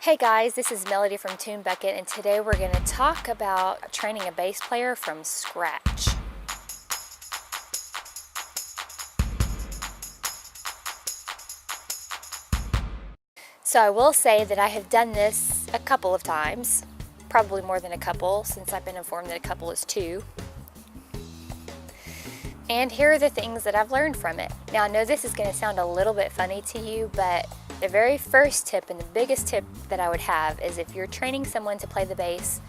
Hey guys, this is Melody from Tune Bucket, and today we're going to talk about training a bass player from scratch. So I will say that I have done this a couple of times, probably more than a couple, since I've been informed that a couple is two. And here are the things that I've learned from it. Now I know this is going to sound a little bit funny to you, but the very first tip and the biggest tip that I would have is if you're training someone to play the bass,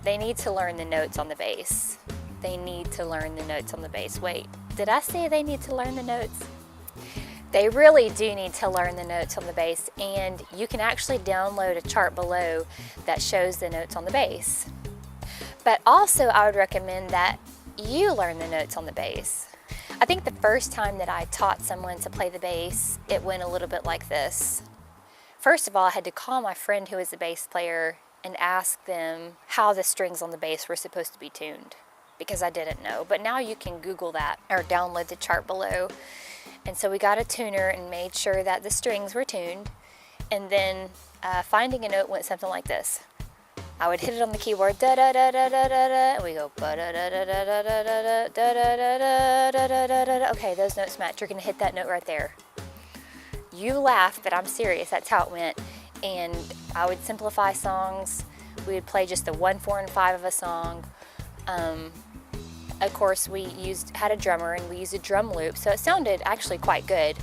they need to learn the notes on the bass. They need to learn the notes on the bass. Wait, did I say they need to learn the notes? They really do need to learn the notes on the bass, and you can actually download a chart below that shows the notes on the bass. But also I would recommend that you learn the notes on the bass. I think the first time that I taught someone to play the bass, it went a little bit like this. First of all, I had to call my friend who is a bass player and ask them how the strings on the bass were supposed to be tuned, because I didn't know. But now you can Google that or download the chart below. And so we got a tuner and made sure that the strings were tuned. And then finding a note went something like this. I would hit it on the keyboard, da da da da da da da, and we go ba da da da da da da da da da da da da da da. Okay, those notes match. You're gonna hit that note right there. You laugh, but I'm serious. That's how it went. And I would simplify songs. We would play just the 1, 4, and 5 of a song. Of course, we had a drummer and we used a drum loop, so it sounded actually quite good.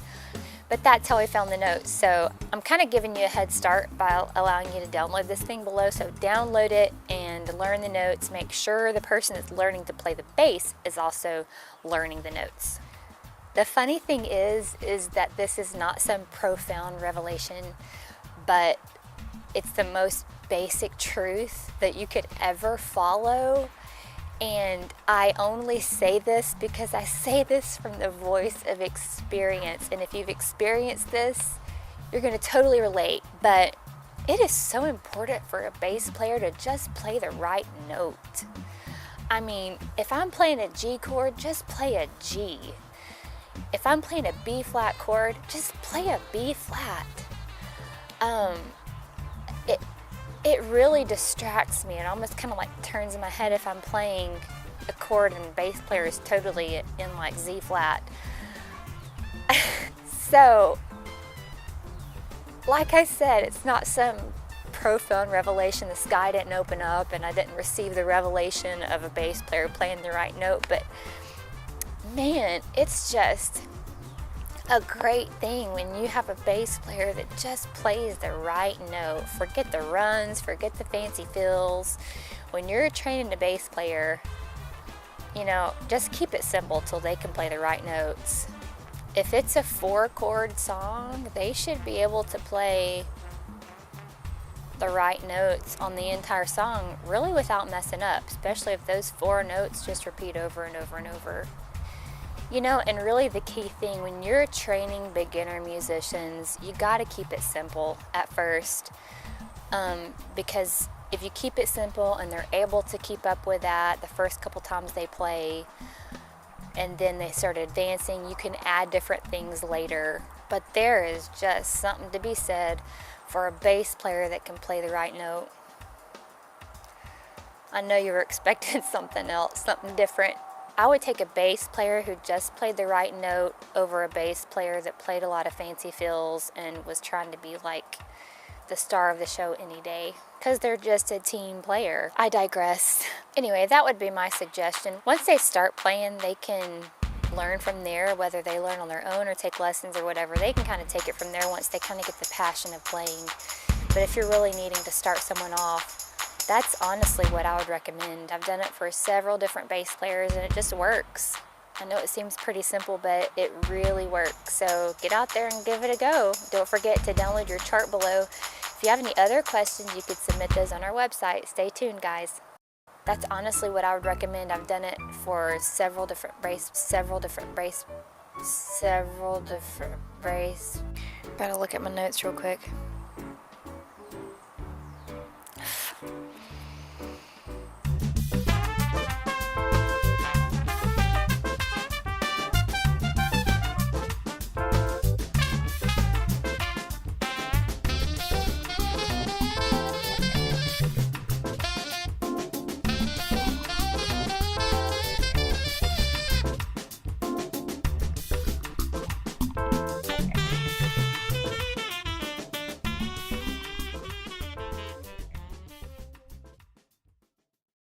But that's how I found the notes. So I'm kind of giving you a head start by allowing you to download this thing below. So download it and learn the notes. Make sure the person that's learning to play the bass is also learning the notes. The funny thing is that this is not some profound revelation, but it's the most basic truth that you could ever follow. And I only say this because I say this from the voice of experience. And if you've experienced this, you're going to totally relate. But it is so important for a bass player to just play the right note. I mean, if I'm playing a G chord, just play a G. If I'm playing a B flat chord, just play a B flat. It really distracts me. It almost kind of like turns in my head if I'm playing a chord and the bass player is totally in like Z flat. So, like I said, it's not some profound revelation. The sky didn't open up and I didn't receive the revelation of a bass player playing the right note, but man, it's just a great thing when you have a bass player that just plays the right note. Forget the runs, forget the fancy fills. When you're training a bass player, you know, just keep it simple till they can play the right notes. If it's a 4-chord song, they should be able to play the right notes on the entire song really without messing up, especially if those 4 notes just repeat over and over and over. You know, and really the key thing when you're training beginner musicians, you got to keep it simple at first, because if you keep it simple and they're able to keep up with that the first couple times they play, and then they start advancing, you can add different things later. But there is just something to be said for a bass player that can play the right note. I know you were expecting something else, something different. I would take a bass player who just played the right note over a bass player that played a lot of fancy fills and was trying to be like the star of the show any day, because they're just a team player. I digress. Anyway, that would be my suggestion. Once they start playing, they can learn from there, whether they learn on their own or take lessons or whatever. They can kind of take it from there once they kind of get the passion of playing. But if you're really needing to start someone off, that's honestly what I would recommend. I've done it for several different bass players and it just works. I know it seems pretty simple, but it really works. So get out there and give it a go. Don't forget to download your chart below. If you have any other questions, you could submit those on our website. Stay tuned, guys. That's honestly what I would recommend. I've done it for several different bass. Better look at my notes real quick.